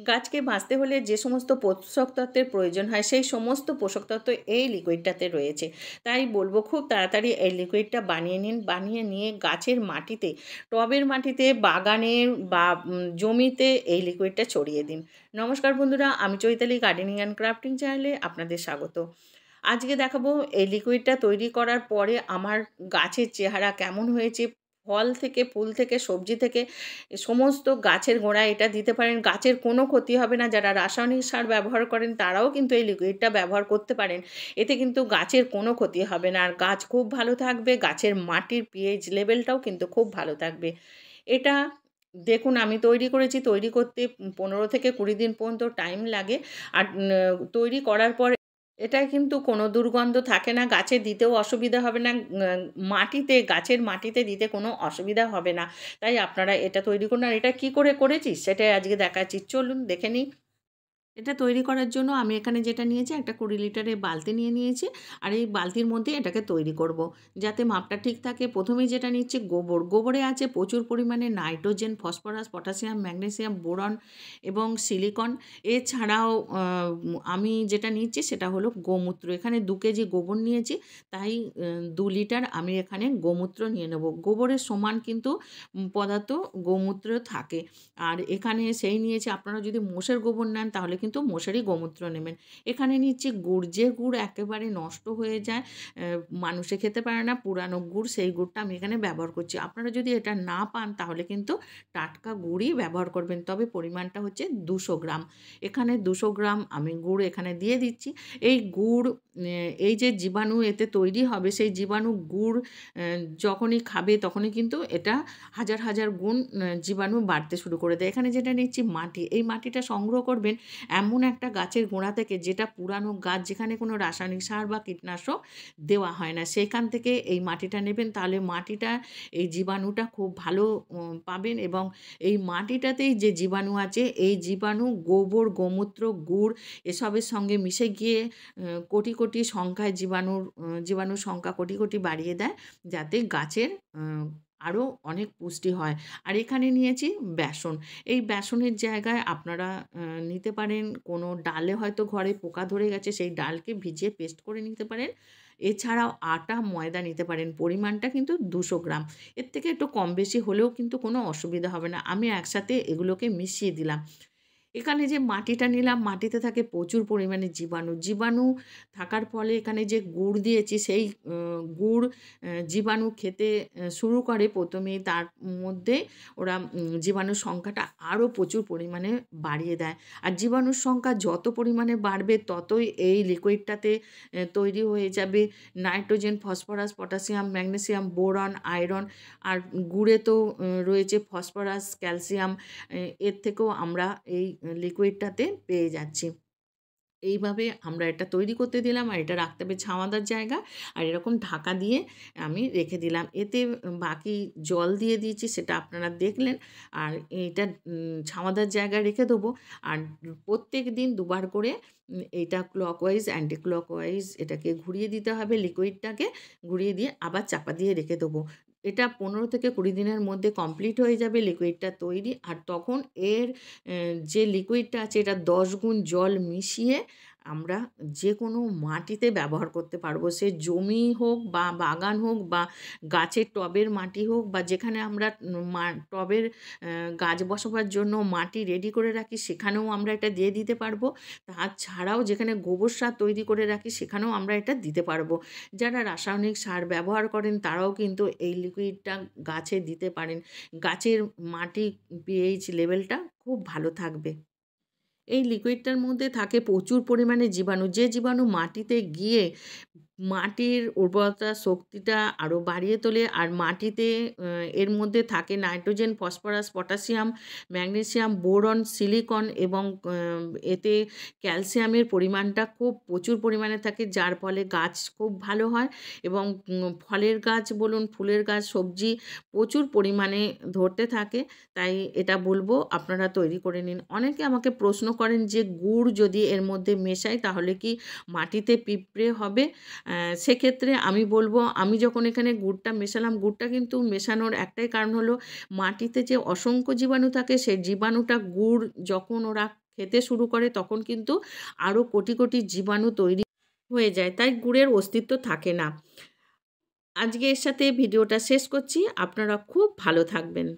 গাছকে বাঁচতে হলে যে সমস্ত পোষক তত্ত্বের প্রয়োজন হয় সেই সমস্ত পোষক তত্ত্ব এই লিকুইডটাতে রয়েছে। তাই বলবো খুব তাড়াতাড়ি এই লিকুইডটা বানিয়ে নিন। বানিয়ে নিয়ে গাছের মাটিতে, টবের মাটিতে, বাগানে বা জমিতে এই লিকুইডটা ছড়িয়ে দিন। নমস্কার বন্ধুরা, আমি চৈতালি গার্ডেনিং অ্যান্ড ক্রাফটিং চ্যানেলে আপনাদের স্বাগত। আজকে দেখাবো এই লিকুইডটা তৈরি করার পরে আমার গাছের চেহারা কেমন হয়েছে। ফল থেকে, ফুল থেকে, সবজি থেকে সমস্ত গাছের গোড়ায় এটা দিতে পারেন। গাছের কোনো ক্ষতি হবে না। যারা রাসায়নিক সার ব্যবহার করেন তারাও কিন্তু এই লিকুইডটা ব্যবহার করতে পারেন। এতে কিন্তু গাছের কোনো ক্ষতি হবে না, আর গাছ খুব ভালো থাকবে। গাছের মাটির পিএইচ লেভেলটাও কিন্তু খুব ভালো থাকবে। এটা দেখুন আমি তৈরি করেছি। তৈরি করতে 15 থেকে 20 দিন পর্যন্ত টাইম লাগে। আর তৈরি করার পর এটায় কিন্তু কোনো দুর্গন্ধ থাকে না, গাছে দিতেও অসুবিধা হবে না, মাটিতে, গাছের মাটিতে দিতে কোনো অসুবিধা হবে না। তাই আপনারা এটা তৈরি করুন। আর এটা কী করে করেছি সেটাই আজকে দেখাচ্ছি। চলুন দেখে নিই। এটা তৈরি করার জন্য আমি এখানে যেটা নিয়েছি, একটা 20 লিটারের বালতি নিয়ে নিয়েছি। আর এই বালতির মধ্যে এটাকে তৈরি করব। যাতে মাপটা ঠিক থাকে, প্রথমেই যেটা নিচ্ছি গোবর। গোবরে আছে প্রচুর পরিমাণে nitrogen, phosphorus, potassium, magnesium, boron এবং সিলিকন। এছাড়াও আমি যেটা নিচ্ছি সেটা হলো গোমূত্র। এখানে 2 কেজি গোবর নিয়েছি, তাই 2 লিটার আমি এখানে গোমূত্র নিয়ে নেব। গোবরের সমান কিন্তু পদার্থ গোমূত্র থাকে। আর এখানে সেই নিয়েছি, আপনারা যদি মোষের গোবর নেন তাহলে কিন্তু মোষেরই গোমূত্র নেবেন। এখানে নিচ্ছি গুড়। যে গুড় একেবারে নষ্ট হয়ে যায়, মানুষে খেতে পারে না, পুরানো গুড়, সেই গুড়টা আমি এখানে ব্যবহার করছি। আপনারা যদি এটা না পান তাহলে কিন্তু টাটকা গুড়ই ব্যবহার করবেন। তবে পরিমাণটা হচ্ছে 200 গ্রাম। এখানে 200 গ্রাম আমি গুড় এখানে দিয়ে দিচ্ছি। এই গুড়, এই যে জীবাণু এতে তৈরি হবে, সেই জীবাণু গুড় যখনই খাবে তখনই কিন্তু এটা হাজার হাজার গুণ জীবাণু বাড়তে শুরু করে দেয়। এখানে যেটা নিচ্ছি মাটি। এই মাটিটা সংগ্রহ করবেন এমন একটা গাছের গোড়া থেকে, যেটা পুরানো গাছ, যেখানে কোনো রাসায়নিক সার বা কীটনাশক দেওয়া হয় না, সেইখান থেকে এই মাটিটা নেবেন। তাহলে মাটিটা, এই জীবাণুটা খুব ভালো পাবেন। এবং এই মাটিটাতেই যে জীবাণু আছে, এই জীবাণু গোবর, গোমূত্র, গুড় এসবের সঙ্গে মিশে গিয়ে কোটি কোটি সংখ্যায় জীবাণুর সংখ্যা কোটি কোটি বাড়িয়ে দেয়, যাতে গাছের আরও অনেক পুষ্টি হয়। আর এখানে নিয়েছি বেসন। এই বেসনের জায়গায় আপনারা নিতে পারেন, কোনো ডালে হয়তো ঘরে পোকা ধরে গেছে, সেই ডালকে ভিজিয়ে পেস্ট করে নিতে পারেন। এছাড়াও আটা, ময়দা নিতে পারেন। পরিমাণটা কিন্তু 200 গ্রাম। এর থেকে একটু কম বেশি হলেও কিন্তু কোনো অসুবিধা হবে না। আমি একসাথে এগুলোকে মিশিয়ে দিলাম। এখানে যে মাটিটা নিলাম, মাটিতে থাকে প্রচুর পরিমাণে জীবাণু। জীবাণু থাকার ফলে এখানে যে গুড় দিয়েছি, সেই গুড় জীবাণু খেতে শুরু করে প্রথমেই। তার মধ্যে ওরা জীবাণুর সংখ্যাটা আরও প্রচুর পরিমাণে বাড়িয়ে দেয়। আর জীবাণুর সংখ্যা যত পরিমাণে বাড়বে ততই এই লিকুইডটাতে তৈরি হয়ে যাবে nitrogen, phosphorus, potassium, magnesium, boron, iron. আর গুড়ে তো রয়েছে ফসফরাস, ক্যালসিয়াম। এর থেকেও আমরা এই লিকুইডটাতে পেয়ে যাচ্ছি। এইভাবে আমরা এটা তৈরি করতে দিলাম। আর এটা রাখতে হবে ছাওয়াদার জায়গা। আর এরকম ঢাকা দিয়ে আমি রেখে দিলাম। এতে বাকি জল দিয়ে দিয়েছি, সেটা আপনারা দেখলেন। আর এটা ছাওয়াদার জায়গায় রেখে দেবো। আর প্রত্যেক দিন 2 বার করে এইটা ক্লকওয়াইজ, অ্যান্টি ক্লকওয়াইজ এটাকে ঘুরিয়ে দিতে হবে। লিকুইডটাকে ঘুরিয়ে দিয়ে আবার চাপা দিয়ে রেখে দেবো। এটা 15 থেকে 20 দিনের মধ্যে কমপ্লিট হয়ে যাবে লিকুইডটা তৈরি। আর তখন এর যে লিকুইডটা আছে, এটা 10 গুণ জল মিশিয়ে আমরা যে কোনো মাটিতে ব্যবহার করতে পারবো। সে জমি হোক বা বাগান হোক বা গাছের টবের মাটি হোক, বা যেখানে আমরা টবের গাছ বসাবার জন্য মাটি রেডি করে রাখি, সেখানেও আমরা এটা দিয়ে দিতে পারবো। তাছাড়াও যেখানে গোবর সার তৈরি করে রাখি, সেখানেও আমরা এটা দিতে পারবো। যারা রাসায়নিক সার ব্যবহার করেন তারাও কিন্তু এই লিকুইডটা গাছে দিতে পারেন। গাছের মাটি পিএইচ লেভেলটা খুব ভালো থাকবে। এই লিকুইডটার মধ্যে থাকে প্রচুর পরিমাণে জীবাণু। যে জীবাণু মাটিতে গিয়ে মাটির উর্বরতা শক্তিটা আরও বাড়িয়ে তোলে। আর মাটিতে এর মধ্যে থাকে nitrogen, phosphorus, potassium, magnesium, boron, silicon এবং এতে ক্যালসিয়ামের পরিমাণটা খুব প্রচুর পরিমাণে থাকে, যার ফলে গাছ খুব ভালো হয়। এবং ফলের গাছ বলুন, ফুলের গাছ, সবজি প্রচুর পরিমাণে ধরতে থাকে। তাই এটা বলবো আপনারা তৈরি করে নিন। অনেকে আমাকে প্রশ্ন করেন যে গুড় যদি এর মধ্যে মেশাই তাহলে কি মাটিতে পিঁপড়ে হবে? সেক্ষেত্রে আমি বলবো, আমি যখন এখানে গুড়টা মেশালাম, গুড়টা কিন্তু মেশানোর একটাই কারণ হলো মাটিতে যে অসংখ্য জীবাণু থাকে, সেই জীবাণুটা গুড় যখন ওরা খেতে শুরু করে তখন কিন্তু আরও কোটি কোটি জীবাণু তৈরি হয়ে যায়, তাই গুড়ের অস্তিত্ব থাকে না। আজকে এর সাথে ভিডিওটা শেষ করছি। আপনারা খুব ভালো থাকবেন।